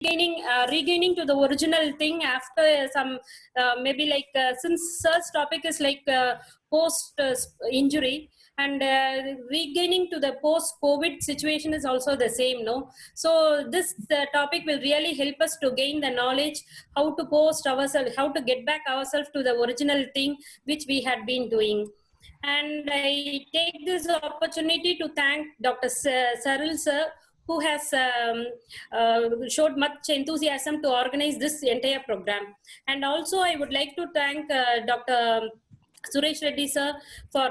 regaining to the original thing after some maybe like since sir's topic is like post injury, and regaining to the post COVID situation is also the same, no? So this topic will really help us to gain the knowledge how to post ourselves, how to get back ourselves to the original thing which we had been doing. And I take this opportunity to thank Dr. Saril sir, who has showed much enthusiasm to organize this entire program. And also I would like to thank Dr. Suresh Reddy sir for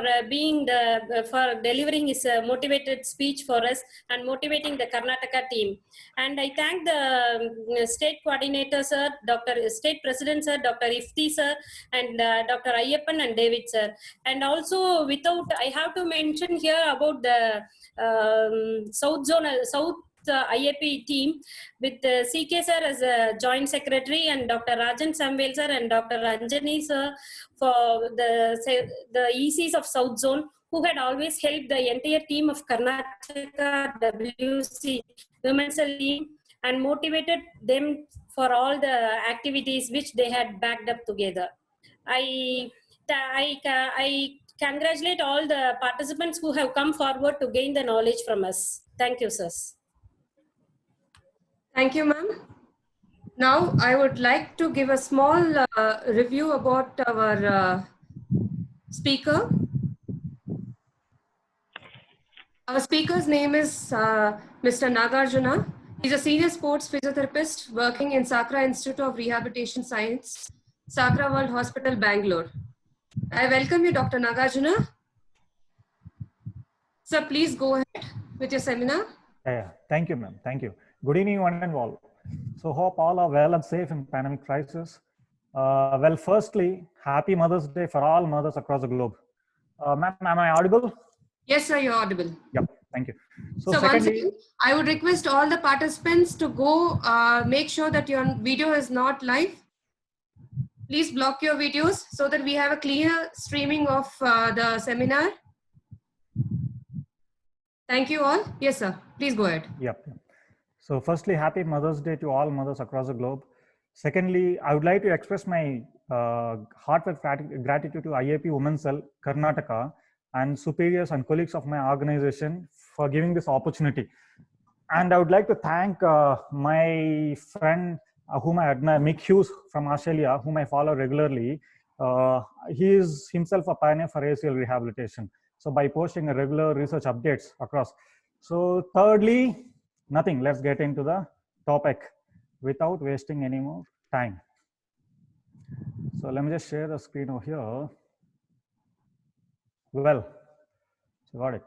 for delivering his motivated speech for us and motivating the Karnataka team. And I thank the state coordinator sir, State President sir, Dr. Ifti sir, and Dr. Ayyappan and David sir. And also I have to mention here about the South IAP team with CK sir as a joint secretary, and Dr. Rajan Samvel sir and Dr. Ranjani sir for the ECs of South Zone, who had always helped the entire team of Karnataka WC Women's team and motivated them for all the activities which they had backed up together. I congratulate all the participants who have come forward to gain the knowledge from us. Thank you, sirs. Thank you, ma'am. Now, I would like to give a small review about our speaker. Our speaker's name is Mr. Nagarjuna. He's a senior sports physiotherapist working in Sakra Institute of Rehabilitation Science, Sakra World Hospital, Bangalore. I welcome you, Dr. Nagarjuna. Sir, please go ahead with your seminar. Yeah. Thank you, ma'am. Thank you. Good evening, one and all. So hope all are well and safe in pandemic crisis. Well, firstly, happy Mother's Day for all mothers across the globe. Ma'am, am I audible? Yes, sir, you're audible. Yep, thank you. So once again, I would request all the participants to go make sure that your video is not live. Please block your videos so that we have a clear streaming of the seminar. Thank you all. Yes, sir. Please go ahead. Yep. So firstly, happy Mother's Day to all mothers across the globe. Secondly, I would like to express my heartfelt gratitude to IAP Women's Cell, Karnataka, and superiors and colleagues of my organization for giving this opportunity. And I would like to thank my friend whom I admire, Mick Hughes from Australia, whom I follow regularly. He is himself a pioneer for ACL rehabilitation. So by posting a regular research updates across. So thirdly, nothing, let's get into the topic without wasting any more time. So let me just share the screen over here. Well, so got it.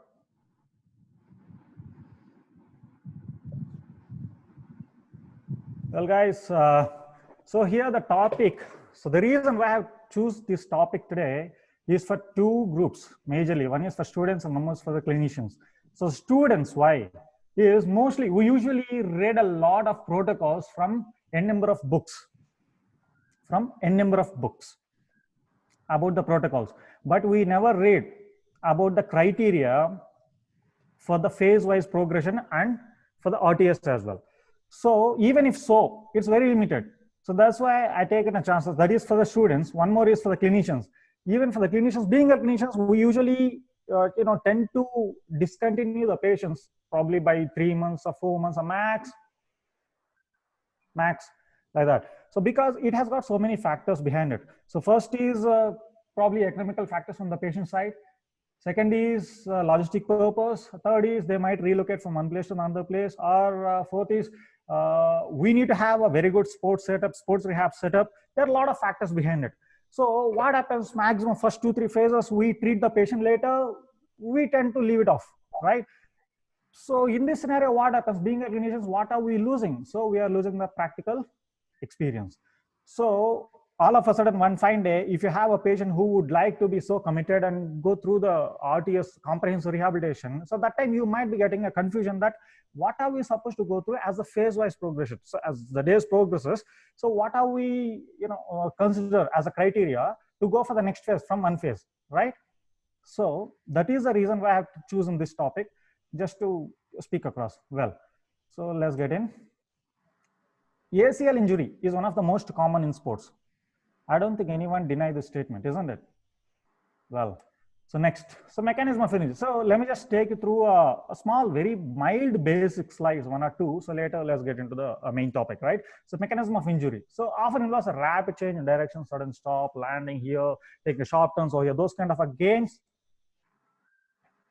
Well, guys, so here the topic. So the reason why I have choose this topic today is for two groups majorly. One is for students and one is for the clinicians. So students, why? Is mostly, we usually read a lot of protocols from n number of books, about the protocols, but we never read about the criteria for the phase-wise progression and for the RTS as well. So even if so, it's very limited. So that's why I taken a chance. That is for the students. One more is for the clinicians. Even for the clinicians, being a clinicians, we usually tend to discontinue the patients probably by 3 months or 4 months or max like that. So because it has got so many factors behind it. So first is probably economical factors from the patient side. Second is logistic purpose. Third is they might relocate from one place to another place. Or fourth is we need to have a very good sports setup, sports rehab setup. There are a lot of factors behind it. So what happens maximum first 2-3 phases, we treat the patient later, we tend to leave it off, right? So in this scenario, what happens? Being a clinician, what are we losing? So we are losing the practical experience. So all of a sudden, one fine day, if you have a patient who would like to be so committed and go through the RTS comprehensive rehabilitation, so that time you might be getting a confusion that what are we supposed to go through as a phase-wise progression? So as the days progresses, so what are we, consider as a criteria to go for the next phase from one phase, right? So that is the reason why I have chosen this topic, just to speak across. Well, so let's get in. ACL injury is one of the most common in sports. I don't think anyone deny this statement, isn't it? Well, so next, so mechanism of injury. So let me just take you through a small, very mild basic slides, one or two. So later let's get into the main topic, right? So mechanism of injury. So often involves a rapid change in direction, sudden stop, landing here, take a sharp turns over here. Those kind of a gains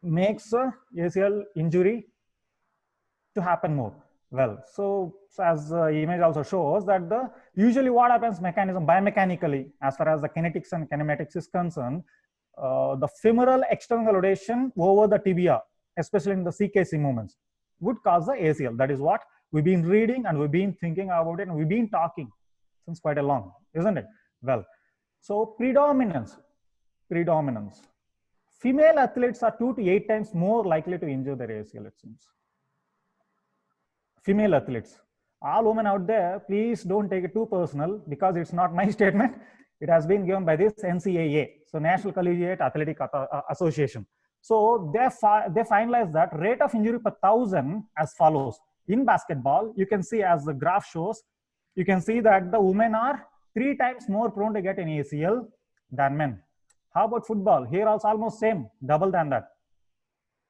makes ACL injury to happen more. Well, so as the image also shows that usually what happens mechanism biomechanically, as far as the kinetics and kinematics is concerned, the femoral external rotation over the tibia, especially in the CKC movements, would cause the ACL. That is what we've been reading and we've been thinking about it and we've been talking since quite a long, isn't it? Well, so predominance. Female athletes are 2 to 8 times more likely to injure their ACL, it seems. Female athletes. All women out there, please don't take it too personal because it's not my statement. It has been given by this NCAA, so National Collegiate Athletic Association. So they finalized that rate of injury per 1,000 as follows. In basketball, you can see as the graph shows, you can see that the women are 3 times more prone to get an ACL than men. How about football? Here also almost same, double than that,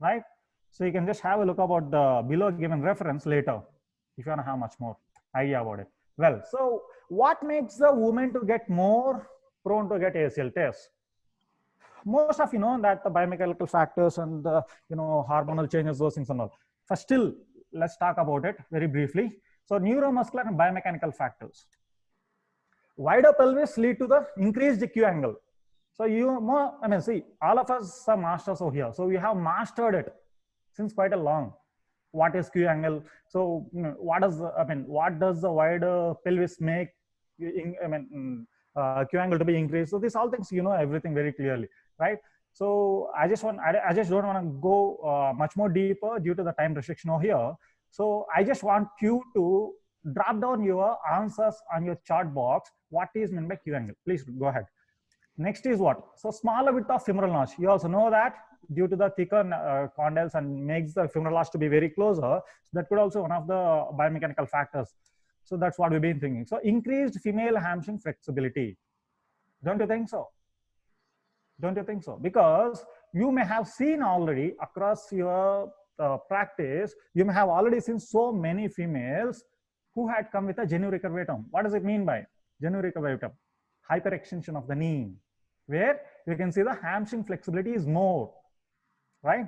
right? So you can just have a look about the below given reference later if you want to have much more idea about it. Well, so what makes the woman to get more prone to get ACL tests? Most of you know that the biomechanical factors and the hormonal changes, those things and all. But still, let's talk about it very briefly. So neuromuscular and biomechanical factors. Wider pelvis lead to the increased Q angle. So see, all of us are masters over here. So we have mastered it since quite a long. What is Q angle? So what does the wider pelvis make Q angle to be increased? So these all things everything very clearly, right? So I just don't want to go much more deeper due to the time restriction over here. So I just want you to drop down your answers on your chart box. What is meant by Q angle? Please go ahead. Next is what? So smaller width of femoral notch. You also know that due to the thicker condyles and makes the femoral notch to be very closer. So that could also one of the biomechanical factors. So that's what we've been thinking. So increased female hamstring flexibility. Don't you think so? Don't you think so? Because you may have seen already across your practice, you may have already seen so many females who had come with a genu recurvatum. What does it mean by genu recurvatum? Hyperextension of the knee, where you can see the hamstring flexibility is more, right?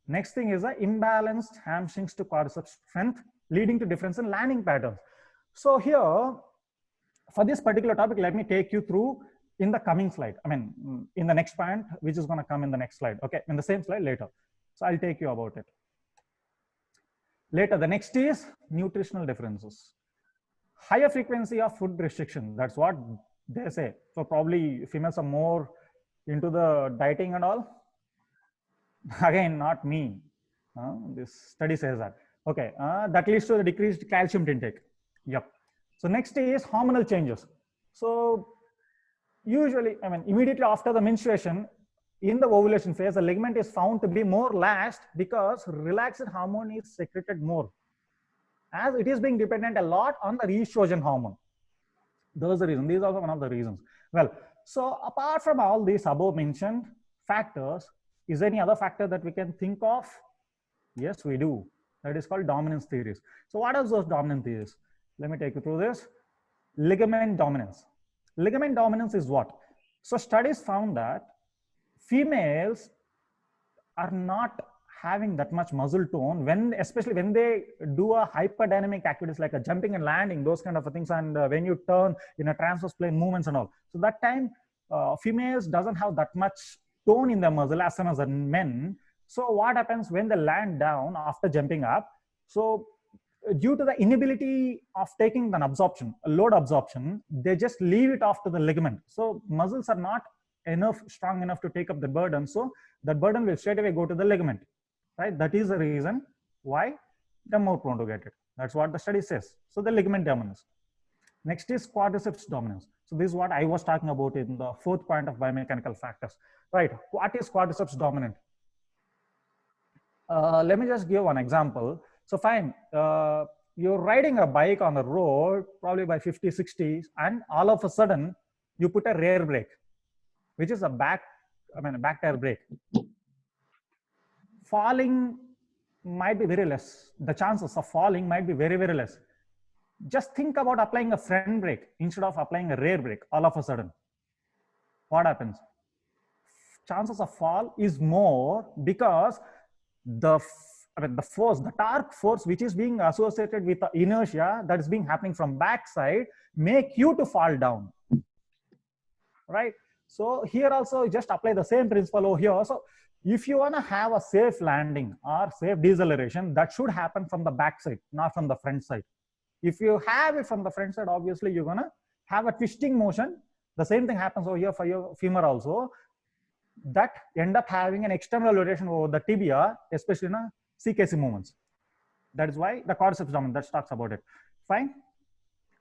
Next thing is the imbalanced hamstrings to quadriceps strength, leading to difference in landing patterns. So here, for this particular topic, let me take you through in the coming slide. In the next point, which is going to come in the next slide. Okay, in the same slide later. So I'll take you about it. Later, the next is nutritional differences. Higher frequency of food restriction. That's what they say. So probably females are more into the dieting and all. Again, not me. This study says that. Okay, that leads to the decreased calcium intake. Yep. So next is hormonal changes. So usually, immediately after the menstruation, in the ovulation phase, the ligament is found to be more laxed because relaxed hormone is secreted more, as it is being dependent a lot on the estrogen hormone. Those are the reasons. These are also one of the reasons. Well, so apart from all these above mentioned factors, is there any other factor that we can think of? Yes, we do. That is called dominance theories. So what are those dominant theories? Let me take you through this. Ligament dominance. Ligament dominance is what? So studies found that females are not having that much muscle tone especially when they do a hyperdynamic activities like a jumping and landing, those kind of things, and when you turn in a transverse plane movements and all. So that time females doesn't have that much tone in their muscle as much as men. So what happens when they land down after jumping up? So due to the inability of taking an absorption, a load absorption, they just leave it off to the ligament. So muscles are not strong enough to take up the burden. So that burden will straight away go to the ligament, right? That is the reason why they're more prone to get it. That's what the study says. So the ligament dominance. Next is quadriceps dominance. So this is what I was talking about in the fourth point of biomechanical factors, right? What is quadriceps dominant? Let me just give one example. So fine, you're riding a bike on the road, probably by 50, 60s, and all of a sudden you put a rear brake, which is a back tire brake. Falling might be very less. The chances of falling might be very, very less. Just think about applying a front brake instead of applying a rear brake all of a sudden. What happens? Chances of fall is more because the force, the torque force, which is being associated with the inertia that is being happening from backside, make you to fall down, right? So here also just apply the same principle over here. So if you want to have a safe landing or safe deceleration, that should happen from the backside, not from the front side. If you have it from the front side, obviously you're gonna have a twisting motion. The same thing happens over here for your femur also. That end up having an external rotation over the tibia, especially in a CKC movements. That is why the quadriceps dominant, that talks about it. Fine.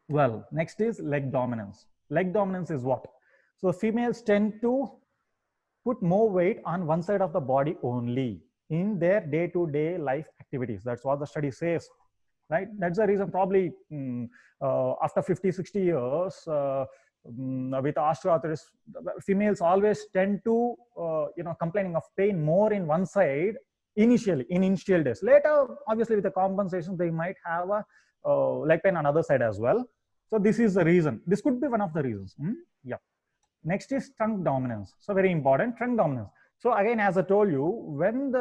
Well, next is leg dominance. Leg dominance is what? So females tend to put more weight on one side of the body only in their day-to-day life activities. That's what the study says, right? That's the reason probably after 50, 60 years, with osteoarthritis, females always tend to, complaining of pain more in one side initially, in initial days. Later, obviously with the compensation, they might have a leg pain on other side as well. So this is the reason. This could be one of the reasons. Yeah. Next is trunk dominance. So very important, trunk dominance. So again, as I told you, when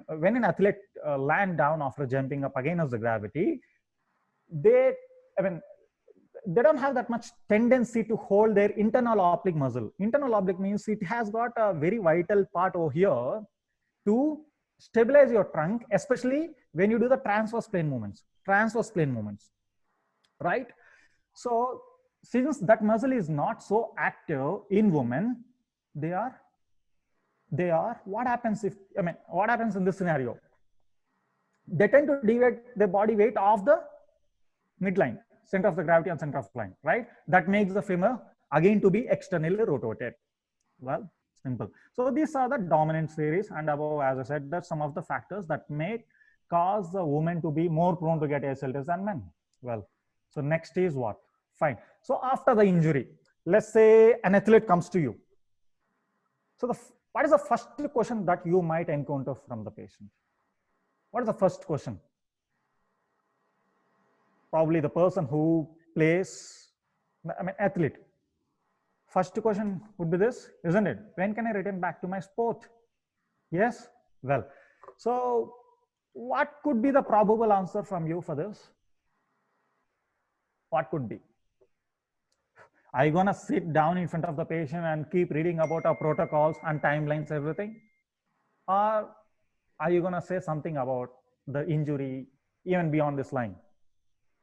when an athlete land down after jumping up against the gravity, they don't have that much tendency to hold their internal oblique muscle. Internal oblique means it has got a very vital part over here to stabilize your trunk, especially when you do the transverse plane movements, right? So since that muscle is not so active in women, they are, what happens if, what happens in this scenario? They tend to deviate their body weight off the midline, center of the gravity and center of line, right? That makes the femur again to be externally rotated. Well, simple. So these are the dominant series, and above, as I said, that's some of the factors that may cause the woman to be more prone to get ACLs than men. Well, so next is what? Fine. So after the injury, let's say an athlete comes to you. So what is the first question that you might encounter from the patient? What is the first question? Probably the person who plays, athlete. First question would be this, isn't it? When can I return back to my sport? Yes? Well, so what could be the probable answer from you for this? What could be? Are you gonna sit down in front of the patient and keep reading about our protocols and timelines, everything? Or are you gonna say something about the injury even beyond this line?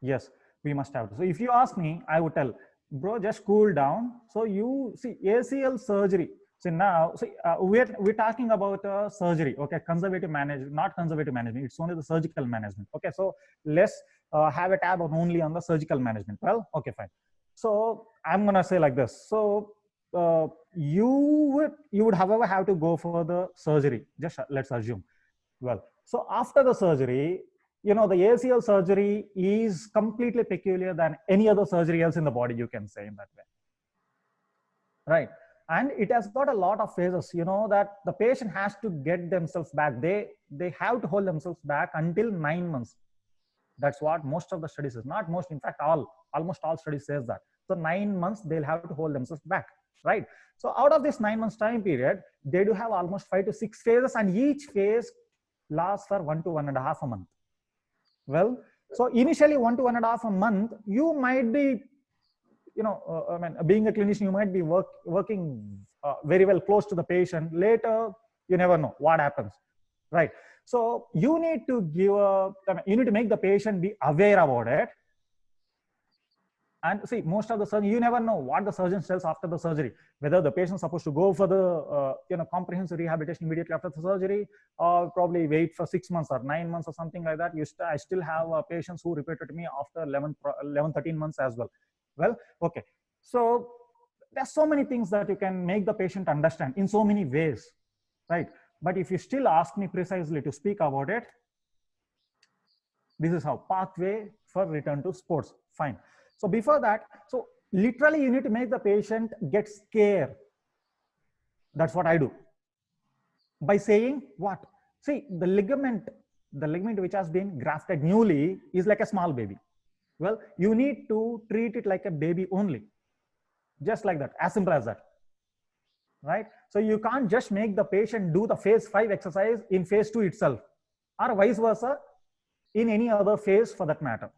Yes, we must have to. So if you ask me, I would tell, bro, just cool down. So you see ACL surgery. So now, we're talking about surgery, okay? Conservative management, not conservative management. It's only the surgical management. Okay, so let's have a tab only on the surgical management. Well, okay, fine. So I'm gonna say like this. So you would, however, have to go for the surgery. Just let's assume. Well, so after the surgery, the ACL surgery is completely peculiar than any other surgery else in the body, you can say in that way, right? And it has got a lot of phases, that the patient has to get themselves back. They have to hold themselves back until 9 months. That's what most of the studies is. Not most, in fact, almost all studies says that. So 9 months, they'll have to hold themselves back, right? So out of this 9 months time period, they do have almost 5 to 6 phases, and each phase lasts for 1 to 1.5 a month. Well, so initially 1 to 1.5 a month, you might be, being a clinician, you might be working very well close to the patient. Later, you never know what happens, right? So you need to you need to make the patient be aware about it. And see, most of the surgery, you never know what the surgeon tells after the surgery, whether the patient is supposed to go for the comprehensive rehabilitation immediately after the surgery, or probably wait for 6 months or 9 months or something like that. I still have patients who reported to me after 11, 13 months as well. Well, okay. So there's so many things that you can make the patient understand in so many ways, right? But if you still ask me precisely to speak about it, This is how pathway for return to sports. Fine. So before that, so literally you need to make the patient get scared. That's what I do. By saying what? See, the ligament which has been grafted newly is like a small baby. Well, you need to treat it like a baby only. Just like that, as simple as that. Right? So you can't just make the patient do the phase 5 exercise in phase 2 itself, or vice versa in any other phase for that matter.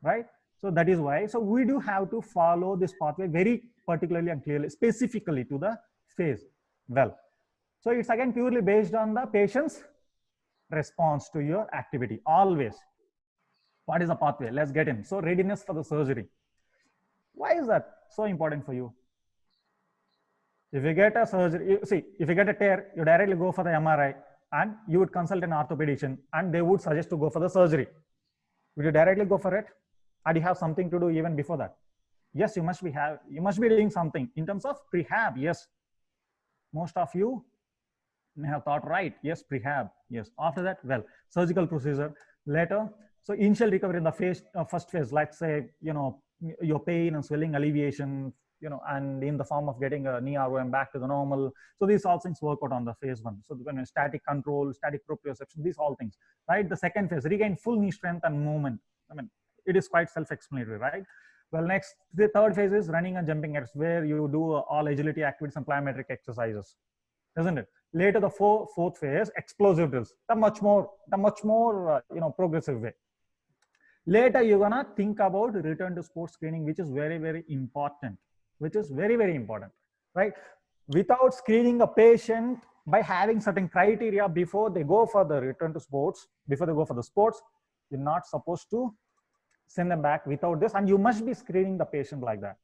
Right? So that is why, so we do have to follow this pathway very particularly and clearly, specifically to the phase. Well, so it's again purely based on the patient's response to your activity, always. What is the pathway? Let's get in. So readiness for the surgery. Why is that so important for you? If you get a surgery, see, if you get a tear, you directly go for the MRI and you would consult an orthopedician and they would suggest to go for the surgery. Would you directly go for it? Or do you have something to do even before that? Yes, you must be doing something in terms of prehab. Yes, most of you may have thought, right? Yes, prehab. Yes. After that, well, surgical procedure later. So initial recovery in the first phase, let's say, your pain and swelling alleviation, and in the form of getting a knee ROM back to the normal. So these all things work out on the phase 1. So when static control, static proprioception, these all things, right? The second phase, regain full knee strength and movement. I mean, it is quite self-explanatory, right? Well, next, the third phase is running and jumping exercises, where you do all agility activities and plyometric exercises, isn't it? Later, the fourth phase, explosive drills, the much more progressive way. Later, you're gonna think about return to sports screening, which is very, very important. Right? Without screening a patient by having certain criteria before they go for the return to sports, before they go for the sports, you're not supposed to send them back without this, and you must be screening the patient like that.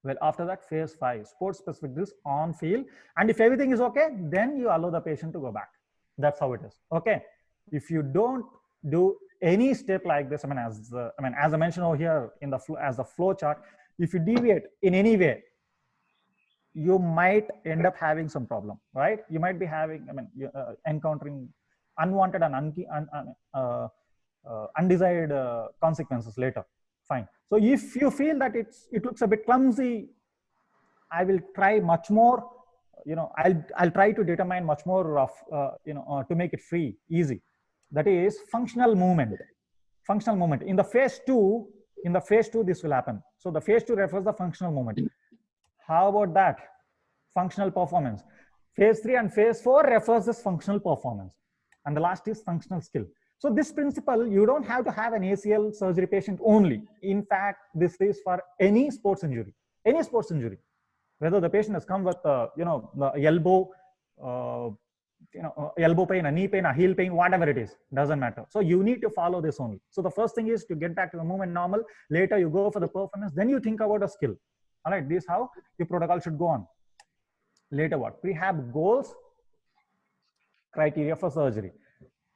Well, after that, phase 5, sports specific drills on field, and if everything is okay, then you allow the patient to go back. That's how it is. Okay. If you don't do any step like this, as I mentioned over here in the as the flow chart, if you deviate in any way, you might end up having some problem, right? You might be having, encountering unwanted and undesired consequences later. Fine. So if you feel that it looks a bit clumsy, I will try much more. I'll try to determine much more of to make it easy. That is functional movement. Functional movement in the phase 2. In the phase 2, this will happen. So the phase 2 refers the functional movement. How about that? Functional performance. Phase 3 and phase 4 refers this functional performance. And the last is functional skill. So this principle, you don't have to have an ACL surgery patient only. In fact, this is for any sports injury, whether the patient has come with, the elbow, elbow pain, a knee pain, a heel pain, whatever it is, doesn't matter. So you need to follow this only. So the first thing is to get back to the movement normal. Later you go for the performance, then you think about a skill. All right, this is how your protocol should go on. Later what? Prehab goals, criteria for surgery.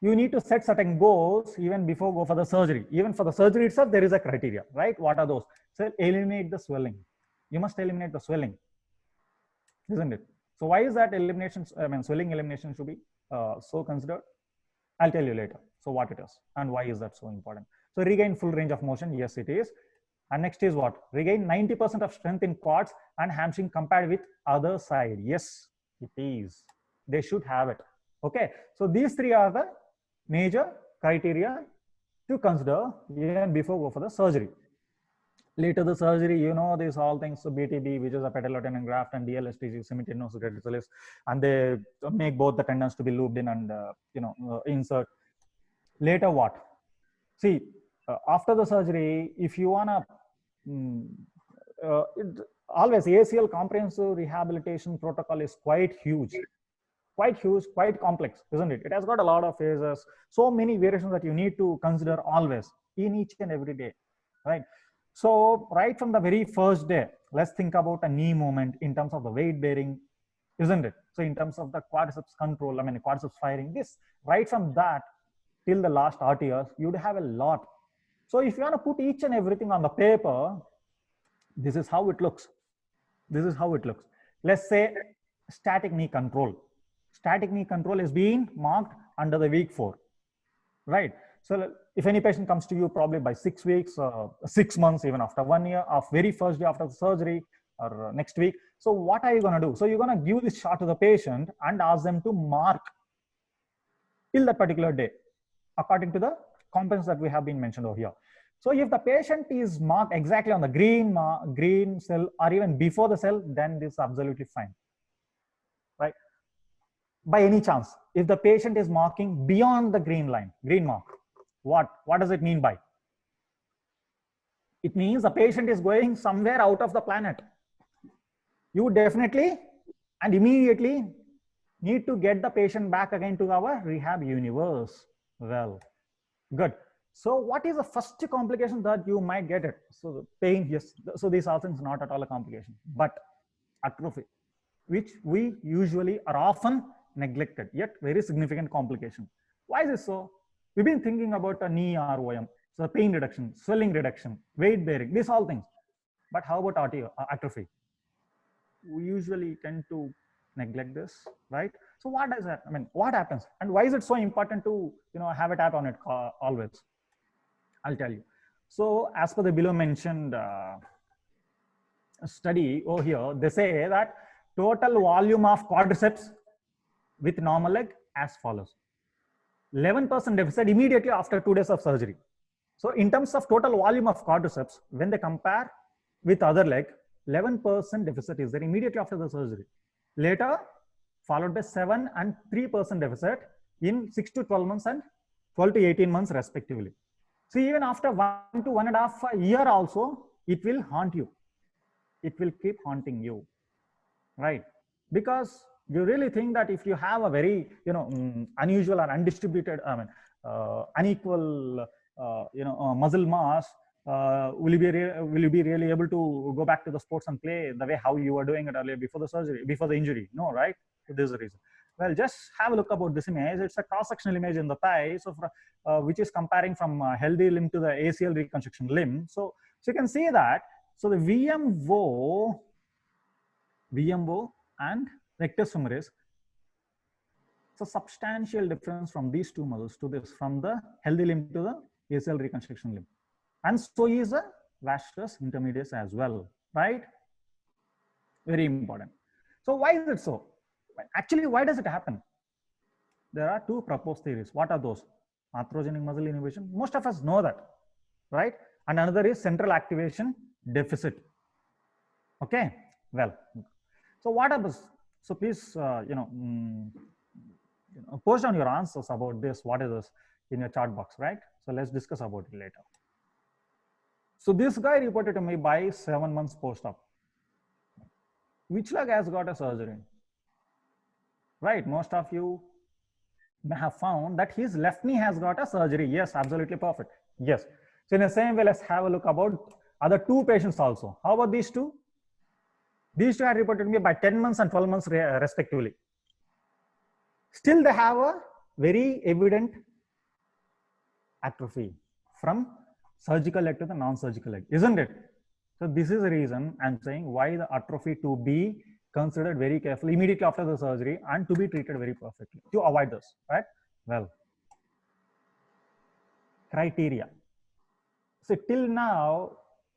You need to set certain goals even before go for the surgery. Even for the surgery itself, there is a criteria, right? What are those? So eliminate the swelling. You must eliminate the swelling, isn't it? So why is that swelling elimination should be so considered? I'll tell you later. So what it is and why is that so important? So regain full range of motion. Yes, it is. And next is what? Regain 90% of strength in quads and hamstring compared with other side. Yes, it is. They should have it. Okay. So these three are the major criteria to consider even before go for the surgery. Later the surgery, these all things, so BTB, which is a patellotendon graft, and DLSTG, semitendinosus gratilis, and they make both the tendons to be looped in and, insert. Later what? See, after the surgery, if you wanna, always ACL comprehensive rehabilitation protocol is quite huge, quite complex, isn't it? It has got a lot of phases, so many variations that you need to consider always in each and every day, right? So right from the very first day, let's think about a knee movement in terms of the weight bearing, isn't it? So in terms of the quadriceps control, quadriceps firing, this right from that till the last RTRs, you'd have a lot. So if you want to put each and everything on the paper, this is how it looks. Let's say static knee control. Static knee control is being marked under the week 4, right? So if any patient comes to you probably by 6 weeks, 6 months, even after 1 year, of very first day after the surgery or next week. So what are you going to do? So you're going to give this chart to the patient and ask them to mark till that particular day, according to the components that we have been mentioned over here. So if the patient is marked exactly on the green cell or even before the cell, then this is absolutely fine, right? By any chance, if the patient is marking beyond the green line, green mark, what does it mean by? It means the patient is going somewhere out of the planet. You definitely and immediately need to get the patient back again to our rehab universe. Well, good. So what is the first complication that you might get it? So the pain, yes. So these are things not at all a complication, but atrophy, which we usually are often neglected, yet very significant complication. Why is this so? We've been thinking about a knee ROM, so pain reduction, swelling reduction, weight bearing, these all things. But how about atrophy? We usually tend to neglect this, right? So what does that, I mean, what happens? And why is it so important to, have a tap on it always? I'll tell you. So as per the below mentioned study over here, they say that total volume of quadriceps with normal leg as follows. 11% deficit immediately after 2 days of surgery. So in terms of total volume of quadriceps, when they compare with other leg, 11% deficit is there immediately after the surgery. Later, followed by 7 and 3% deficit in 6 to 12 months and 12 to 18 months respectively. So even after 1 to 1.5 years also, it will haunt you. It will keep haunting you, right? Because you really think that if you have a very, unusual or undistributed, unequal, muscle mass, will you be really able to go back to the sports and play the way how you were doing it earlier before the surgery, before the injury? No, right? So this is the reason. Well, just have a look about this image. It's a cross-sectional image in the thigh, so which is comparing from healthy limb to the ACL reconstruction limb. So you can see that. So the VMO and rectus femoris. So substantial difference from these two muscles to this, from the healthy limb to the ACL reconstruction limb. And so is a vastus intermedius as well, right? Very important. So why is it so? Actually, why does it happen? There are two proposed theories. What are those? Arthrogenic muscle inhibition. Most of us know that, right? And another is central activation deficit. Okay, well, so what happens? So please, post down your answers about this. What is this in your chat box, right? So let's discuss about it later. So this guy reported to me by 7 months post-op. Which leg has got a surgery? Right, most of you may have found that his left knee has got a surgery. Yes, absolutely perfect. Yes. So in the same way, let's have a look about other two patients also. How about these two? These two had reported to me by 10 months and 12 months respectively. Still, they have a very evident atrophy from surgical leg to the non-surgical leg, isn't it? So this is the reason I'm saying why the atrophy to be considered very carefully immediately after the surgery and to be treated very perfectly to avoid this, right? Well, criteria. So till now,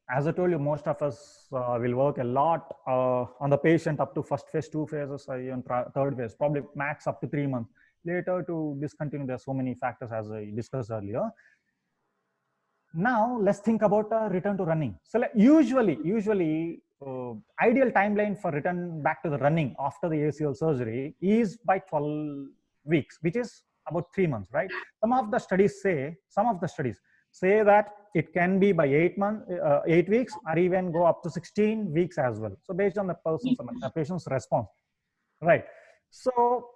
as I told you, most of us will work a lot on the patient up to first phase, 2 phases, even third phase, probably max up to 3 months. Later to discontinue, there are so many factors as I discussed earlier. Now let's think about return to running. So usually ideal timeline for return back to the running after the ACL surgery is by 12 weeks, which is about 3 months, right? Some of the studies say that it can be by 8 weeks, or even go up to 16 weeks as well. So based on the patient's response, right? So,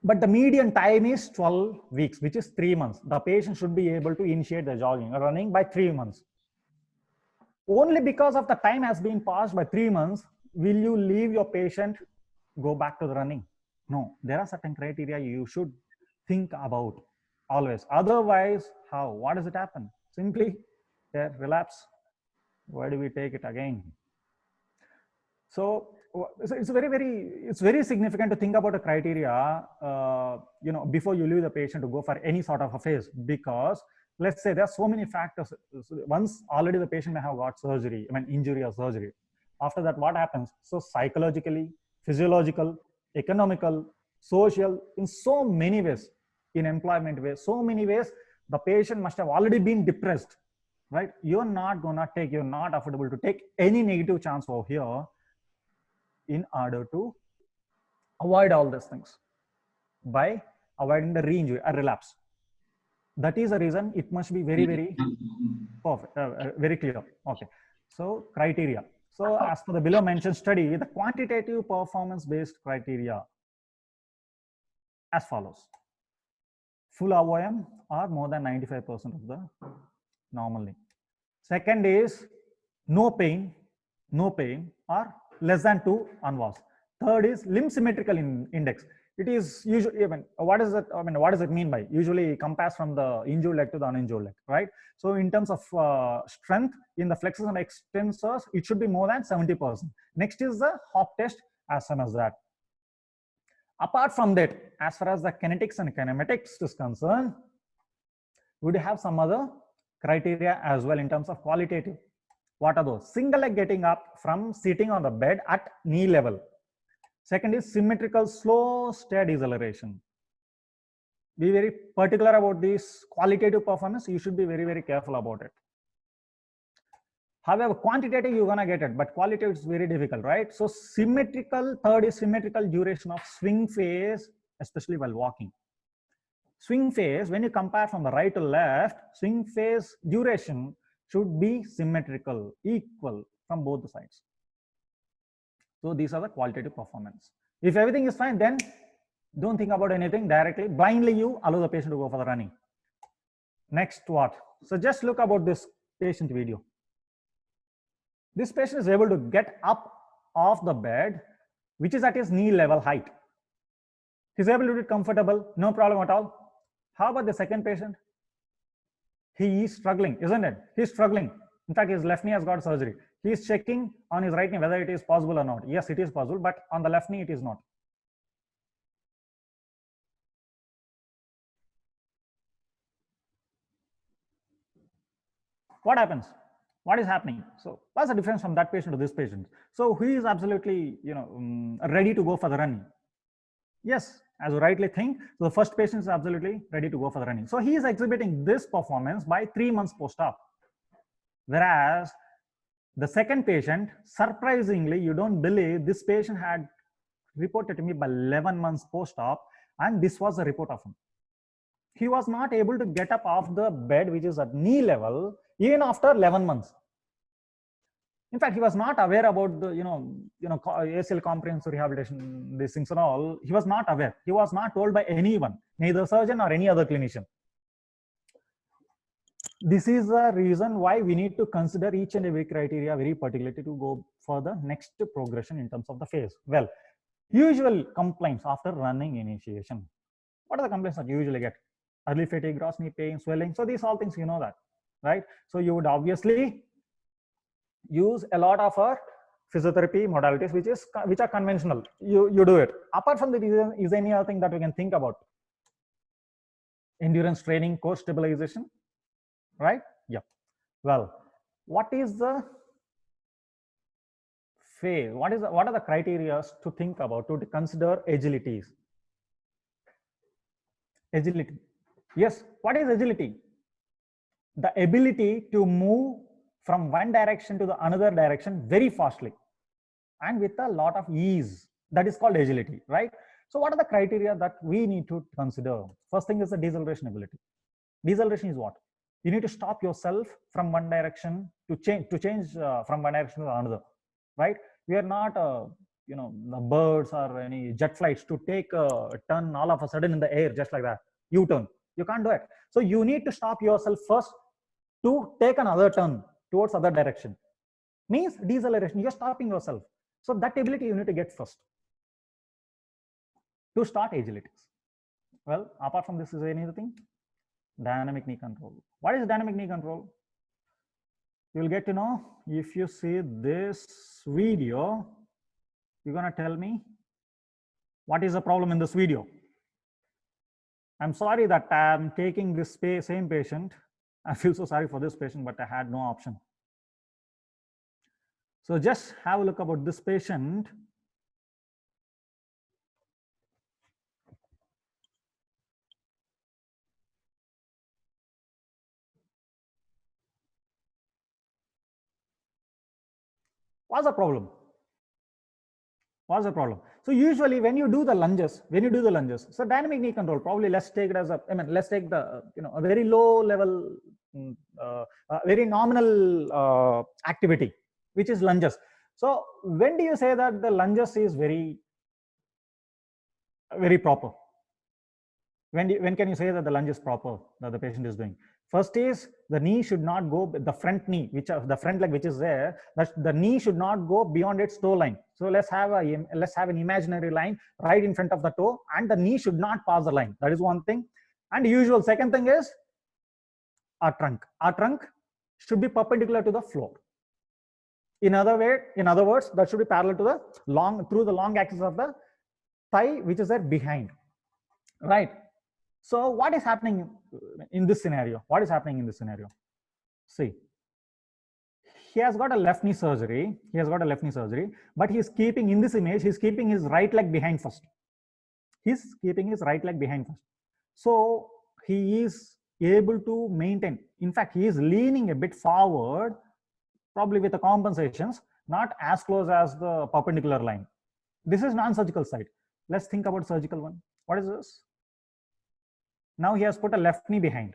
but the median time is 12 weeks, which is 3 months. The patient should be able to initiate the jogging or running by 3 months. Only because of the time has been passed by 3 months, will you leave your patient go back to the running? No, there are certain criteria you should think about always. Otherwise, how? What does it happen? Simply, relapse. Where do we take it again? So it's very significant to think about a criteria, before you leave the patient to go for any sort of a phase, because let's say there are so many factors. Once already the patient may have got surgery, injury or surgery. After that, what happens? So psychologically, physiological, economical, social, in so many ways, in employment ways, so many ways, the patient must have already been depressed, right? You're not affordable to take any negative chance over here in order to avoid all these things by avoiding the re-injury or relapse. That is the reason it must be very, very perfect, very clear. Okay, so criteria. So as per the below mentioned study, the quantitative performance-based criteria as follows. Full AOM or more than 95% of the normal limb. Second is no pain or less than 2 UNVAS. Third is limb symmetrical index. It is usually, what does it mean by? Usually compares from the injured leg to the uninjured leg, right? So in terms of strength in the flexors and extensors, it should be more than 70%. Next is the hop test, as soon as that. Apart from that, as far as the kinetics and kinematics is concerned, we would have some other criteria as well in terms of qualitative. What are those? Single leg getting up from sitting on the bed at knee level. Second is symmetrical slow stair deceleration. Be very particular about this qualitative performance. You should be very, very careful about it. However, quantitative you're gonna get it, but qualitative is very difficult, right? So symmetrical, third is symmetrical duration of swing phase, especially while walking. Swing phase, when you compare from the right to left, swing phase duration should be symmetrical, equal from both the sides. So these are the qualitative performance. If everything is fine, then don't think about anything directly. Blindly you allow the patient to go for the running. Next, what? So just look about this patient video. This patient is able to get up off the bed, which is at his knee level height. He's able to do it comfortable, no problem at all. How about the second patient? He is struggling, isn't it? He's struggling. In fact, his left knee has got surgery. He is checking on his right knee whether it is possible or not. Yes, it is possible, but on the left knee, it is not. What happens? What is happening? So what's the difference from that patient to this patient? So he is absolutely, ready to go for the running. Yes, as you rightly think, so the first patient is absolutely ready to go for the running. So he is exhibiting this performance by 3 months post-op. Whereas the second patient, surprisingly, you don't believe, this patient had reported to me by 11 months post-op, and this was the report of him. He was not able to get up off the bed, which is at knee level, even after 11 months. In fact, he was not aware about the, ACL comprehensive rehabilitation, these things and all. He was not aware. He was not told by anyone, neither surgeon or any other clinician. This is the reason why we need to consider each and every criteria very particularly to go for the next progression in terms of the phase. Well, usual complaints after running initiation. What are the complaints that you usually get? Early fatigue, gross knee pain, swelling. So these all things, you know that, right? So you would obviously use a lot of our physiotherapy modalities, which are conventional. You do it. Apart from that, is any other thing that we can think about? Endurance training, core stabilization, right? Yeah. Well, what is the phase? What are the criteria to think about, to consider agilities? Agility. Yes. What is agility? The ability to move from one direction to the another direction very fastly and with a lot of ease. That is called agility, right? So what are the criteria that we need to consider? First thing is the deceleration ability. Deceleration is what? You need to stop yourself from one direction to change from one direction to another, right? We are not, the birds or any jet flights to take a turn all of a sudden in the air just like that. U-turn. You can't do it. So you need to stop yourself first to take another turn towards other direction. Means deceleration. You're stopping yourself. So that ability you need to get first to start agilities. Well, apart from this, is there anything? Dynamic knee control. What is dynamic knee control? You'll get to know if you see this video. You're gonna tell me what is the problem in this video. I'm sorry that I'm taking this same patient. I feel so sorry for this patient, but I had no option. So just have a look about this patient. What's the problem? What's the problem? So usually when you do the lunges, so dynamic knee control, probably let's take it as a, let's take the, a very low level, very nominal activity, which is lunges. So when do you say that the lunges is very proper? When can you say that the lunge is proper that the patient is doing? First is the knee should not go, the front knee, the front leg which is there, that the knee should not go beyond its toe line. So let's have an imaginary line right in front of the toe, and the knee should not pass the line. That is one thing. And the usual second thing is our trunk. Our trunk should be perpendicular to the floor. In other words, that should be parallel to the long axis of the thigh, which is there behind, right? So what is happening in this scenario? See, he has got a left knee surgery. But he's keeping, in this image, he's keeping his right leg behind first. So he is able to maintain. In fact, he is leaning a bit forward, probably with the compensations, not as close as the perpendicular line. This is non-surgical side. Let's think about surgical one. What is this? Now he has put a left knee behind.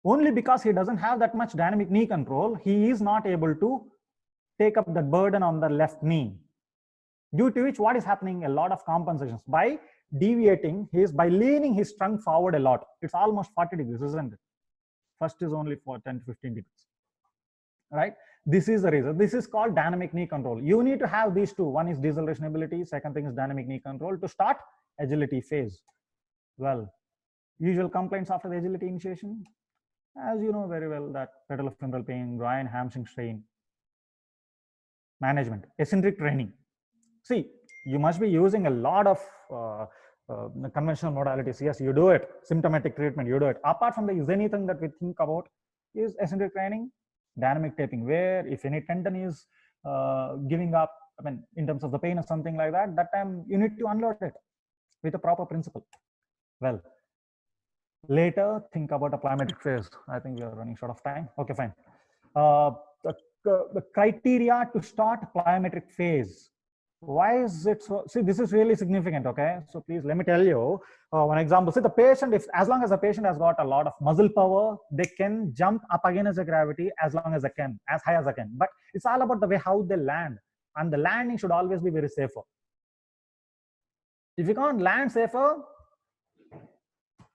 Only because he doesn't have that much dynamic knee control, he is not able to take up the burden on the left knee. Due to which, what is happening? A lot of compensations. By deviating, by leaning his trunk forward a lot. It's almost 40 degrees, isn't it? First is only for 10 to 15 degrees. Right? This is the reason. This is called dynamic knee control. You need to have these two. One is deceleration ability. Second thing is dynamic knee control to start agility phase. Well, usual complaints after the agility initiation, as you know very well, that patellofemoral pain, groin, hamstring strain, management, eccentric training. See, you must be using a lot of conventional modalities. Yes, you do it. Symptomatic treatment, you do it. Apart from is anything that we think about is eccentric training, dynamic taping, where if any tendon is giving up, in terms of the pain or something like that, that time you need to unload it with a proper principle. Well, later think about a plyometric phase. I think we are running short of time. Okay, fine. The criteria to start plyometric phase. Why is it so? See, this is really significant. Okay, so please let me tell you one example. See, the patient, as long as the patient has got a lot of muscle power, they can jump up against the gravity as long as they can, as high as they can. But it's all about the way how they land, and the landing should always be very safer. If you can't land safer,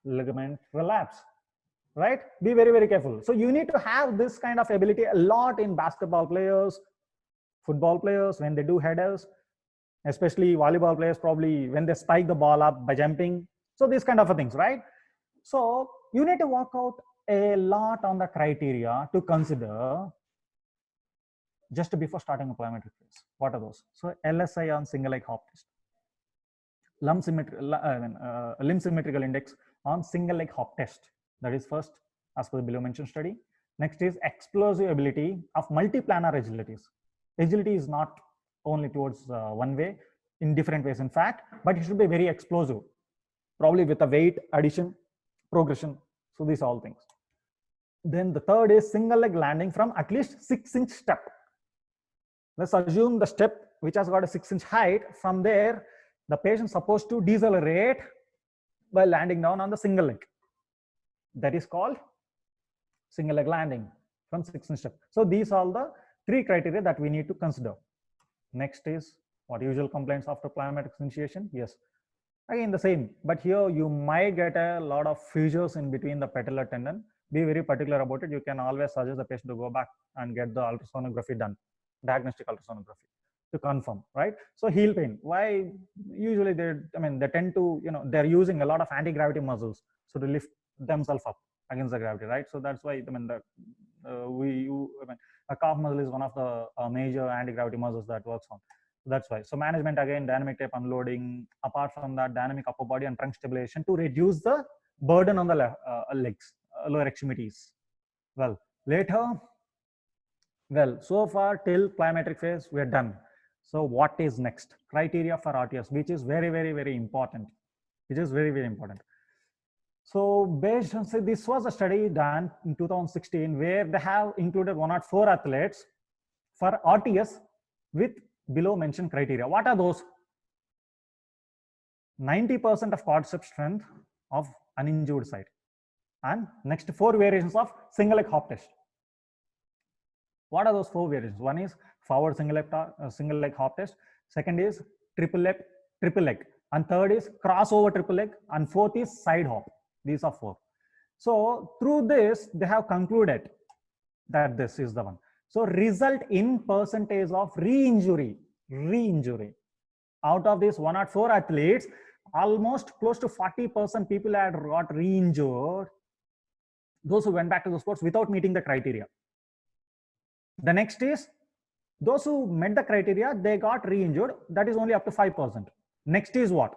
ligament relapse, right? Be very, very careful. So you need to have this kind of ability a lot in basketball players, football players, when they do headers, especially volleyball players, probably when they spike the ball up by jumping. So these kind of things, right? So you need to work out a lot on the criteria to consider just before starting a plyometric phase. What are those? So LSI on single leg hop test, limb symmetrical index on single leg hop test. That is first, as per the below mentioned study. Next is explosive ability of multiplanar agilities. Agility is not only towards one way, in different ways, in fact, but it should be very explosive, probably with a weight addition, progression. So these all things. Then the third is single leg landing from at least 6-inch step. Let's assume the step which has got a 6-inch height. From there, the patient is supposed to decelerate by landing down on the single leg. That is called single leg landing from 6-inch step. So these are the 3 criteria that we need to consider. Next is what usual complaints after plyometric initiation. Yes, again the same, but here you might get a lot of fissures in between the patellar tendon. Be very particular about it. You can always suggest the patient to go back and get the ultrasonography done, diagnostic ultrasonography, to confirm, right? So heel pain, why usually they tend to, they're using a lot of anti-gravity muscles, so to lift themselves up against the gravity, right? So that's why a calf muscle is one of the major anti-gravity muscles that works on. That's why. So management again, dynamic tape unloading. Apart from that, dynamic upper body and trunk stabilization to reduce the burden on the legs, lower extremities. Well, later, well, so far till plyometric phase, we are done. So what is next? Criteria for RTS, which is very, very, very important. Which is very, very important. So based on, so this was a study done in 2016 where they have included 104 athletes for RTS with below mentioned criteria. What are those? 90% of quadricep strength of uninjured side. And next 4 variations of single leg hop test. What are those 4 variations? One is forward single leg hop test. Second is triple leg. And third is crossover triple leg. And fourth is side hop. These are 4. So through this, they have concluded that this is the one. So result in percentage of re-injury. Out of these 104 athletes, almost close to 40% people had got re-injured. Those who went back to the sports without meeting the criteria. The next is those who met the criteria, they got re-injured. That is only up to 5%. Next is what?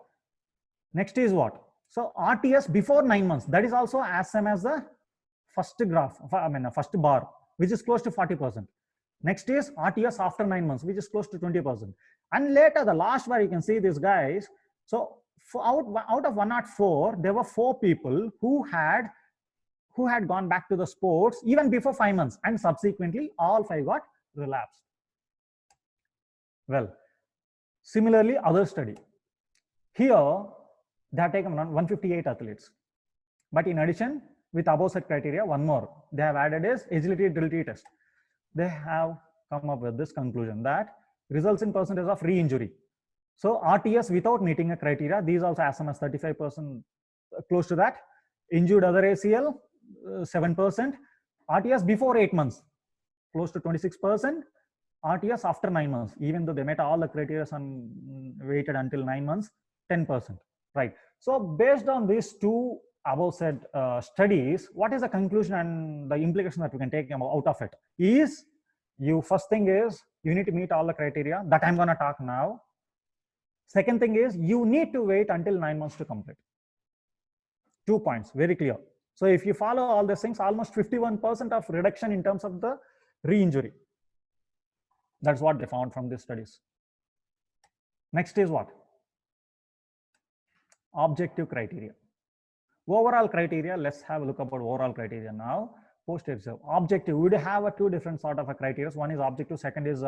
So RTS before 9 months, that is also as same as the first graph, first bar, which is close to 40%. Next is RTS after 9 months, which is close to 20%. And later, the last bar, you can see these guys. So out of 104, there were 4 people who had gone back to the sports even before 5 months, and subsequently all 5 got relapsed. Well, similarly, other study. Here, they have taken 158 athletes. But in addition, with above set criteria, one more they have added is agility agility test. They have come up with this conclusion that results in percentage of re-injury. So RTS without meeting a criteria, these also as much as 35%, close to that. Injured other ACL, 7%. RTS before 8 months, close to 26%. RTS after 9 months, even though they met all the criteria and waited until 9 months, 10%. Right. So based on these 2 above said studies, what is the conclusion and the implication that we can take out of it? Is first thing is you need to meet all the criteria that I'm going to talk now. Second thing is you need to wait until 9 months to complete. 2 points, very clear. So if you follow all these things, almost 51% of reduction in terms of the re-injury. That's what they found from these studies. Next is what? Objective criteria. Overall criteria, let's have a look about overall criteria now. Post-exam objective, we would have 2 different sort of criteria. One is objective, second is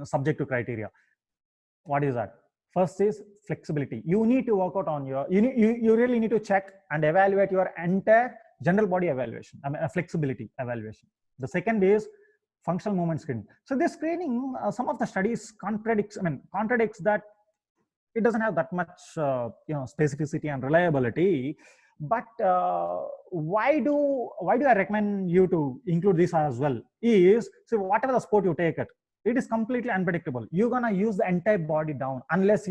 subjective criteria. What is that? First is flexibility. You need to work out on your, you really need to check and evaluate your entire general body evaluation, flexibility evaluation. The second is functional movement screening. So this screening, some of the studies contradicts that it doesn't have that much specificity and reliability. But why do I recommend you to include this as well? Is so whatever the sport you take it is completely unpredictable. You're gonna use the entire body down unless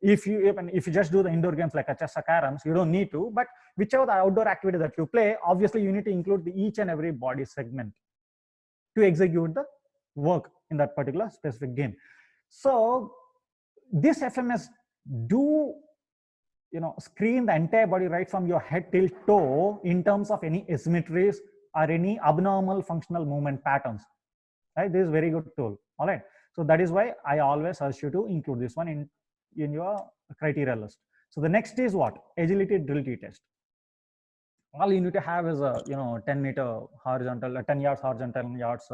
if you just do the indoor games like chess or caroms, you don't need to. But whichever the outdoor activity that you play, obviously you need to include each and every body segment to execute the work in that particular specific game. So this FMS do screen the entire body right from your head till toe in terms of any asymmetries or any abnormal functional movement patterns. Right? This is very good tool. All right. So that is why I always urge you to include this one in your criteria list. So the next is what? Agility agility test. All you need to have is a 10-meter horizontal, 10 yards horizontal, 10 yards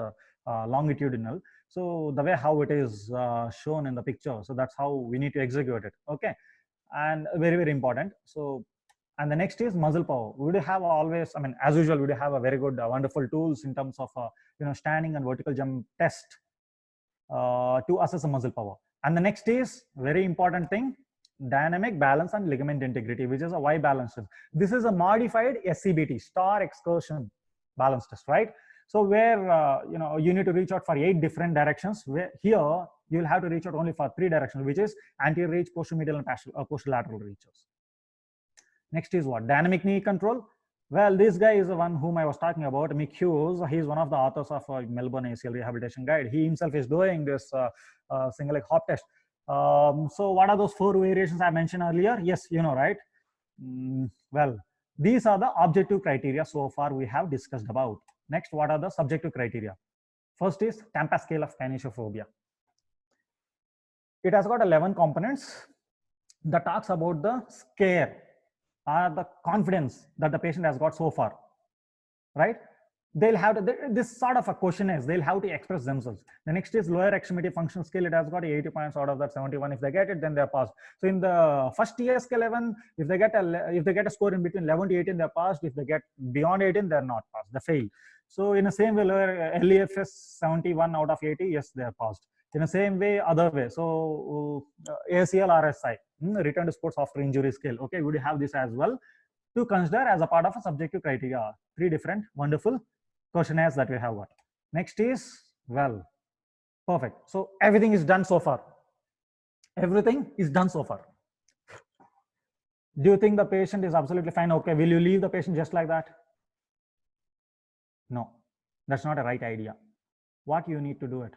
longitudinal. So the way how it is shown in the picture, so that's how we need to execute it. Okay, and very, very important. So, and the next is muscle power. We do have always, as usual, we do have a very good, wonderful tools in terms of standing and vertical jump test to assess the muscle power. And the next is very important thing, dynamic balance and ligament integrity, which is a Y balance test. This is a modified SCBT, star excursion balance test, right? So where you need to reach out for 8 different directions. Where here you will have to reach out only for 3 directions, which is anterior reach, posterior medial, and posterolateral reaches. Next is what? Dynamic knee control. Well, this guy is the one whom I was talking about, Mick Hughes. He's one of the authors of Melbourne ACL Rehabilitation Guide. He himself is doing this single leg hop test. So what are those 4 variations I mentioned earlier? Yes, you know, right? Well, these are the objective criteria so far we have discussed about. Next, what are the subjective criteria? First is Tampa scale of kinesiophobia. It has got 11 components that talks about the scare or the confidence that the patient has got so far, right? They'll have to, this sort of a question is they'll have to express themselves. The next is lower extremity functional scale. It has got 80 points. Out of that 71, if they get it, then they're passed. So in the first TSK 11, if they get a score in between 11 to 18, they're passed. If they get beyond 18, they're not passed, they fail. So in the same way, lower LEFS 71 out of 80, yes, they're passed. In the same way, other way. So ACL RSI, return to sports after injury scale. Okay, would you have this as well to consider as a part of a subjective criteria? 3 different wonderful questionnaires that we have got. Next is, well, perfect. So everything is done so far. Everything is done so far. Do you think the patient is absolutely fine? Okay, will you leave the patient just like that? No, that's not a right idea. What you need to do it?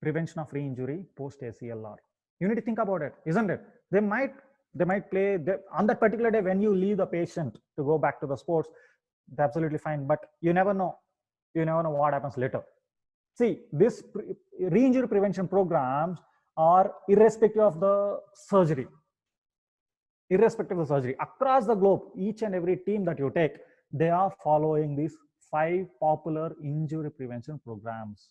Prevention of re-injury post ACLR. You need to think about it, isn't it? They might play on that particular day when you leave the patient to go back to the sports. They're absolutely fine, but you never know. You never know what happens later. See, this re-injury prevention programs are irrespective of the surgery. Irrespective of the surgery, across the globe, each and every team that you take, they are following these 5 popular injury prevention programs.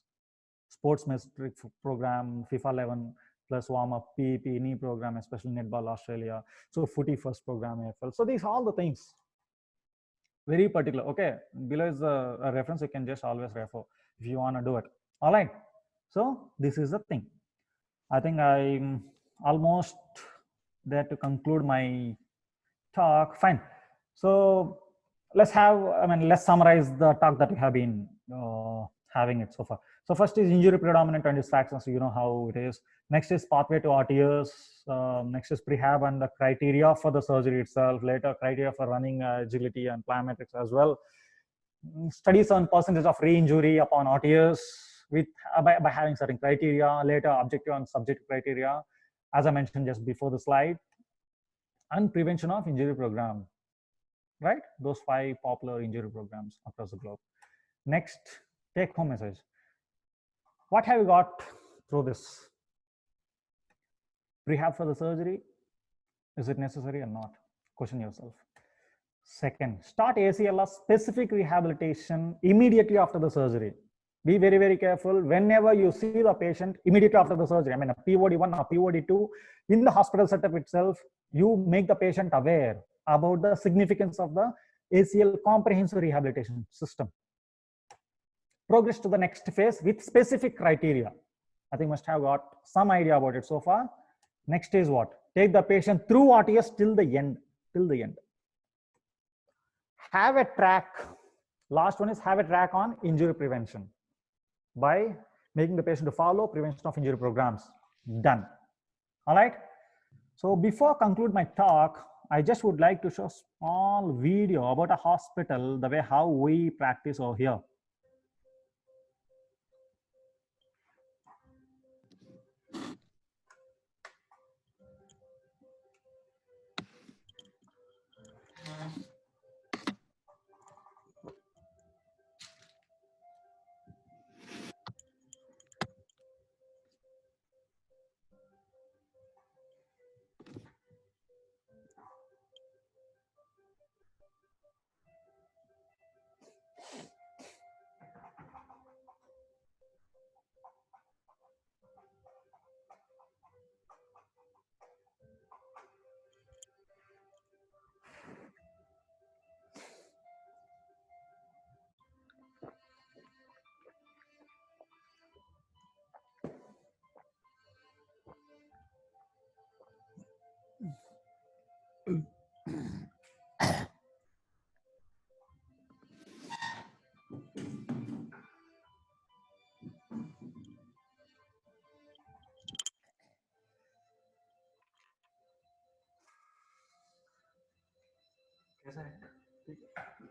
Sports metric program, FIFA 11 plus warm-up, PEP, knee program, especially Netball Australia. So footy first program, AFL. So these are all the things. Very particular. Okay, below is a reference. You can just always refer if you want to do it. All right. So this is the thing. I think I'm almost there to conclude my talk. Fine. So let's summarize the talk that we have been having it so far. So first is injury predominant and its factors. So you know how it is. Next is pathway to RTOs. Next is prehab and the criteria for the surgery itself. Later, criteria for running agility and plyometrics as well. Studies on percentage of re-injury upon RTOs with by having certain criteria. Later, objective and subjective criteria, as I mentioned just before the slide, and prevention of injury program. Right? Those 5 popular injury programs across the globe. Next, take home message. What have you got through this? Rehab for the surgery, is it necessary or not? Question yourself. Second, start ACLR specific rehabilitation immediately after the surgery. Be very, very careful whenever you see the patient immediately after the surgery. I mean, a POD1 or POD2 in the hospital setup itself, you make the patient aware about the significance of the ACL comprehensive rehabilitation system. Progress to the next phase with specific criteria. I think must have got some idea about it so far. Next is what? Take the patient through RTS till the end. Till the end. Have a track. Last one is have a track on injury prevention by making the patient to follow prevention of injury programs. Done. All right. So before I conclude my talk, I just would like to show a small video about a hospital, the way how we practice over here. कैसा है?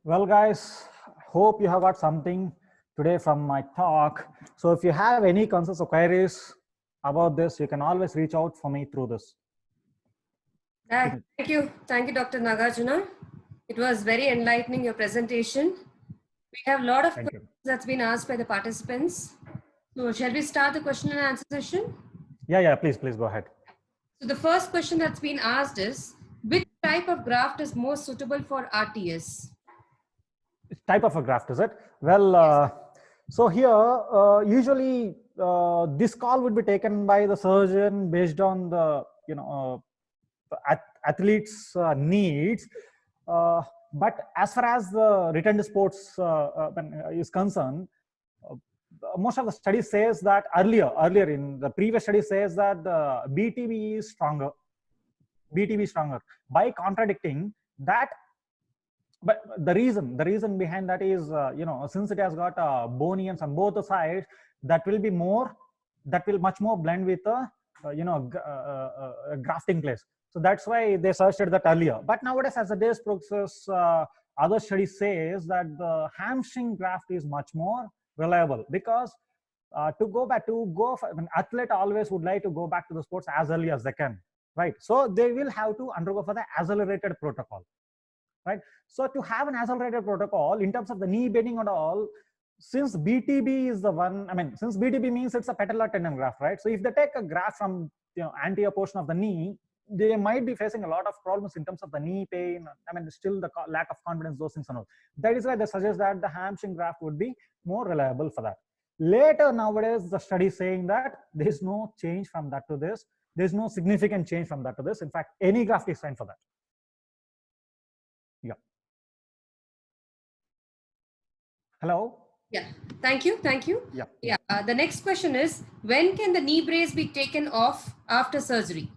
Well, guys, hope you have got something today from my talk. So if you have any concerns or queries about this, you can always reach out for me through this. Thank you. Thank you, Dr. Nagarjuna. It was very enlightening, your presentation. We have a lot of Thank you. questions that's been asked by the participants. So shall we start the question and answer session? Yeah, please go ahead. So the first question that's been asked is, which type of graft is most suitable for RTS? Which type of a graft is it? Well, so here, usually this call would be taken by the surgeon based on the, athlete's needs. But as far as the return to sports is concerned, most of the studies says that earlier in the previous study says that the BTB is stronger. By contradicting that, but the reason behind that is, since it has got bony ends on both the sides, that will much more blend with a grafting place. So that's why they suggested that earlier. But nowadays, as the days progress, other studies says that the hamstring graft is much more reliable, because an athlete always would like to go back to the sports as early as they can, right? So they will have to undergo for the accelerated protocol, right? So to have an accelerated protocol in terms of the knee bending and all, since BTB is the one, since BTB means it's a patellar tendon graft, right? So if they take a graft from anterior portion of the knee, they might be facing a lot of problems in terms of the knee pain. Still the lack of confidence, those things and all. That is why they suggest that the hamstring graft would be more reliable for that. Later, nowadays, the study is saying that there is no change from that to this. There is no significant change from that to this. In fact, any graft is fine for that. Yeah. Hello? Yeah, thank you. Yeah. The next question is, when can the knee brace be taken off after surgery?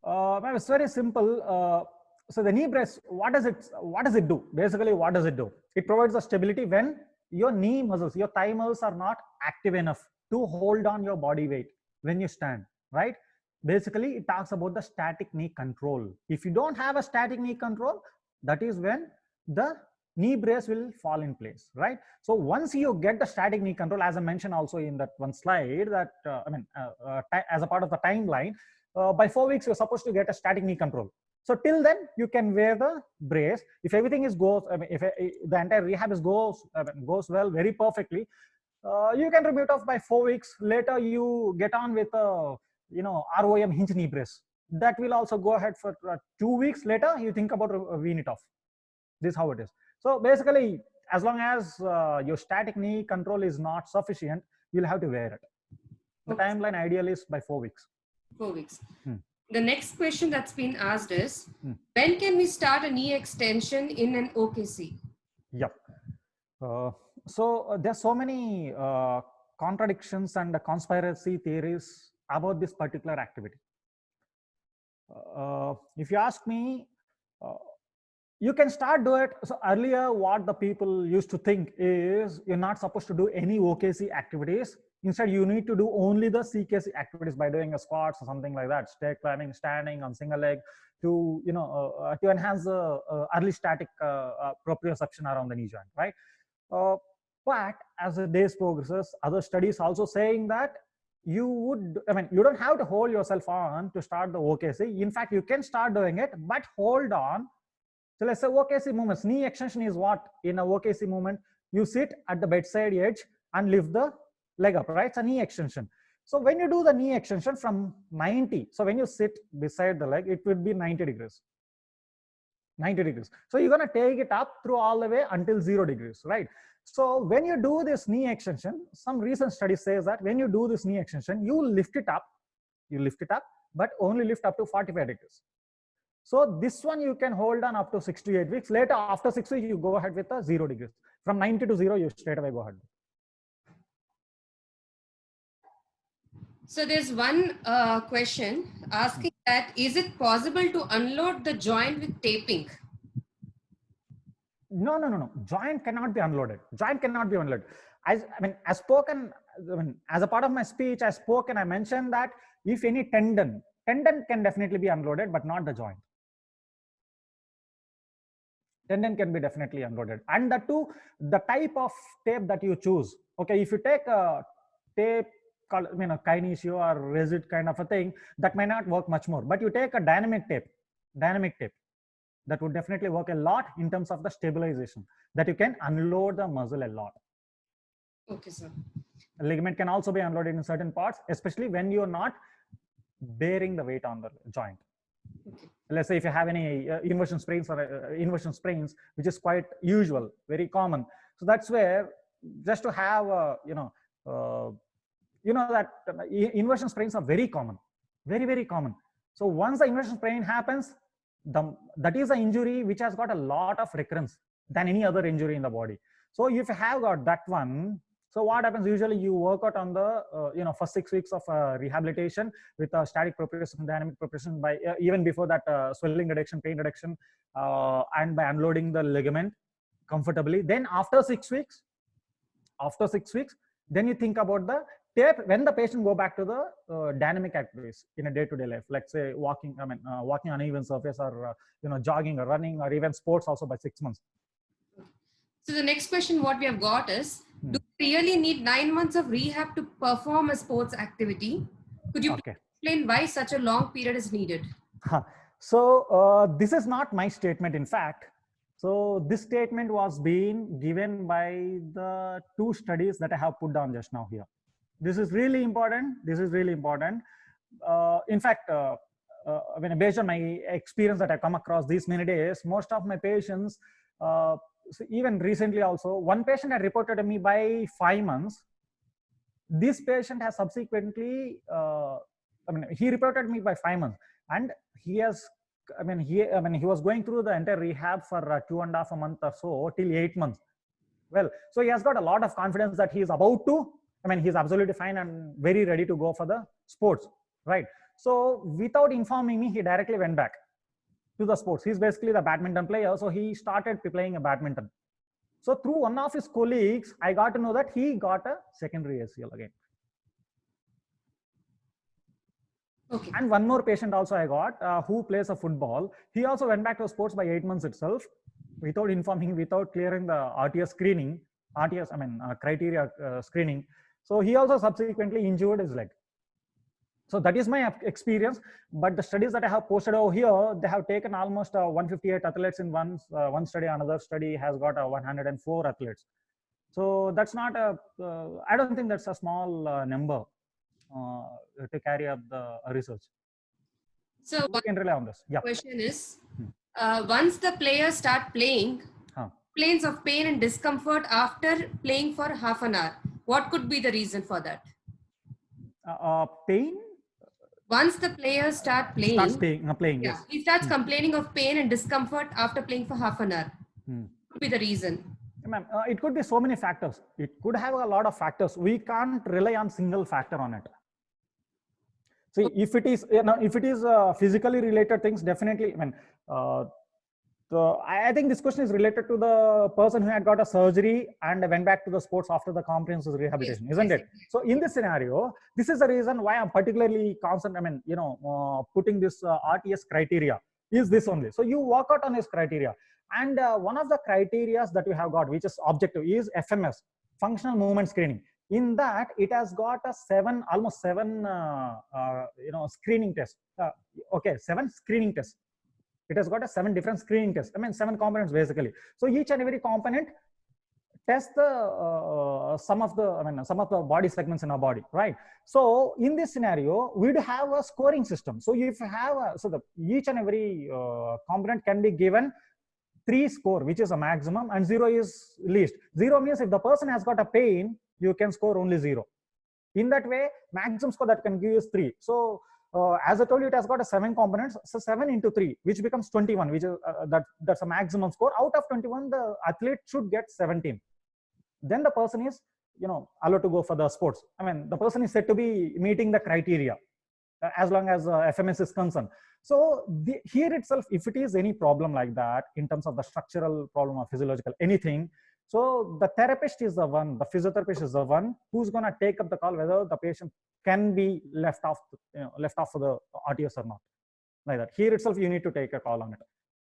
It's very simple. So the knee brace, what does it do? Basically, what does it do? It provides the stability when your knee muscles, your thigh muscles are not active enough to hold on your body weight when you stand, right? Basically, it talks about the static knee control. If you don't have a static knee control, that is when the knee brace will fall in place, right? So once you get the static knee control, as I mentioned also in that one slide, that as a part of the timeline, by 4 weeks you're supposed to get a static knee control. So till then you can wear the brace. If everything is if the entire rehab goes well, very perfectly, you can remove it off by 4 weeks. Later you get on with a ROM hinge knee brace. That will also go ahead for 2 weeks. Later you think about wean it off. This is how it is. So basically, as long as your static knee control is not sufficient, you'll have to wear it. The timeline ideal is by 4 weeks. 4 weeks. The next question that's been asked is, when can we start a knee extension in an OKC? Yep. So there's so many contradictions and conspiracy theories about this particular activity. If you ask me, you can start do it. So earlier, what the people used to think is you're not supposed to do any OKC activities. Instead, you need to do only the CKC activities by doing a squats or something like that, stair climbing, standing on single leg, to to enhance the early static proprioception around the knee joint, right? But as the days progresses, other studies also saying that you don't have to hold yourself on to start the OKC. In fact, you can start doing it, but hold on. So let's say OKC movements. Knee extension is what? In a OKC movement, you sit at the bedside edge and lift the leg up, right? It's a knee extension. So when you do the knee extension from 90, so when you sit beside the leg, it would be 90 degrees. 90 degrees. So you're going to take it up through all the way until 0 degrees, right? So when you do this knee extension, some recent study says that when you do this knee extension, you lift it up, but only lift up to 45 degrees. So this one you can hold on up to 6 to 8 weeks. Later, after 6 weeks, you go ahead with a 0 degrees. From 90 to 0, you straight away go ahead. So there's one question asking that, is it possible to unload the joint with taping? No. Joint cannot be unloaded. Joint cannot be unloaded. As a part of my speech, I spoke and I mentioned that if any tendon can definitely be unloaded, but not the joint. tendon can be definitely unloaded. And that too, the type of tape that you choose. Okay, if you take a tape called, kinesio or resid kind of a thing, that may not work much more. But you take a dynamic tape, that would definitely work a lot in terms of the stabilization, that you can unload the muscle a lot. Okay, sir. A ligament can also be unloaded in certain parts, especially when you're not bearing the weight on the joint. Okay. Let's say if you have any inversion sprains or inversion sprains, which is quite usual, very common. So that's where, just to have that inversion sprains are very common, very, very common. So once the inversion sprain happens, that is an injury which has got a lot of recurrence than any other injury in the body. So if you have got that one, so what happens, usually you work out on the first 6 weeks of rehabilitation with a static progression, dynamic progression, by even before that swelling reduction, pain reduction, and by unloading the ligament comfortably. Then after 6 weeks, then you think about the tape when the patient go back to the dynamic activities in a day-to-day life, like say walking, walking on uneven surface, or jogging or running, or even sports also by 6 months. So the next question what we have got is, do you really need 9 months of rehab to perform a sports activity? Could you explain why such a long period is needed? So this is not my statement, in fact. So this statement was being given by the 2 studies that I have put down just now here. This is really important. In fact, based on my experience that I come across these many days, most of my patients, so even recently also, one patient had reported to me by 5 months. This patient has subsequently, he reported me by 5 months, and he has, he was going through the entire rehab for 2.5 months or so till 8 months. Well, so he has got a lot of confidence that he is about to, he's absolutely fine and very ready to go for the sports, right? So without informing me, he directly went back to the sports. He's basically the badminton player, so he started playing a badminton. So through one of his colleagues, I got to know that he got a secondary ACL again. Okay. And one more patient also I got who plays a football. He also went back to sports by 8 months itself, without informing, without clearing the RTS screening, criteria screening. So he also subsequently injured his leg. So that is my experience. But the studies that I have posted over here, they have taken almost 158 athletes in one study. Another study has got 104 athletes. So that's not a, I don't think that's a small number to carry up the research. So we can rely on this. Yeah. Question is, once the players start playing, complaints of pain and discomfort after playing for half an hour. What could be the reason for that? Pain? Once the players start playing, yes. He starts complaining of pain and discomfort after playing for half an hour. What could be the reason? It could be so many factors. It could have a lot of factors. We can't rely on single factor on it. See, if it is, physically related things, definitely. I think this question is related to the person who had got a surgery and went back to the sports after the comprehensive rehabilitation, isn't it? So in this scenario, this is the reason why I'm particularly concerned. Putting this RTS criteria is this only. So you work out on this criteria, and one of the criteria that we have got, which is objective, is FMS, functional movement screening. In that, it has got a almost seven screening tests. 7 screening tests. It has got 7 different screening tests. 7 components basically. So each and every component tests the some of the body segments in our body, right? So in this scenario, we'd have a scoring system. So if you have each and every component can be given 3 score, which is a maximum, and 0 is least. 0 means if the person has got a pain, you can score only 0. In that way, maximum score that can give is 3. So as I told you, it has got 7 components. So 7 into 3, which becomes 21, which is that's a maximum score. Out of 21, the athlete should get 17. Then the person is, allowed to go for the sports. The person is said to be meeting the criteria as long as FMS is concerned. So here itself, if it is any problem like that in terms of the structural problem or physiological anything, so the therapist is the one, the physiotherapist is the one who's going to take up the call whether the patient can be left off for the RTS or not. Like that. Here itself, you need to take a call on it.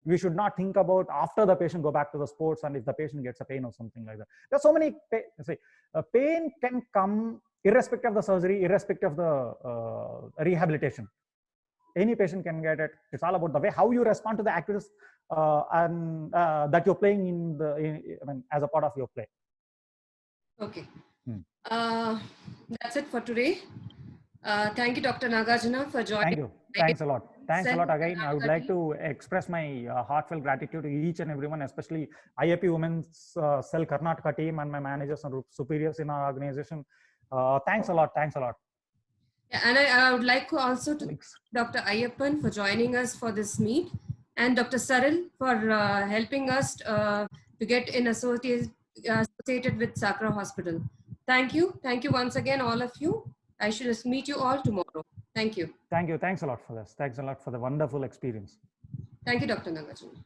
We should not think about after the patient go back to the sports and if the patient gets a pain or something like that. There's so many pain can come irrespective of the surgery, irrespective of the rehabilitation. Any patient can get it. It's all about the way how you respond to the activities and that you're playing in the as a part of your play. Okay. That's it for today. Thank you, Dr. Nagarjuna, for joining. Thank you. Thanks a lot. Thanks a lot again. I would like to express my heartfelt gratitude to each and everyone, especially IAP Women's Cell Karnataka team and my managers and superiors in our organization. Thanks a lot. Thanks a lot. Yeah, and I would like to also to Dr. Ayyappan for joining us for this meet, and Dr. Saril for helping us to get in associated with Sakra Hospital. Thank you. Thank you once again, all of you. I should meet you all tomorrow. Thank you. Thank you. Thanks a lot for this. Thanks a lot for the wonderful experience. Thank you, Dr. Nagarjuna.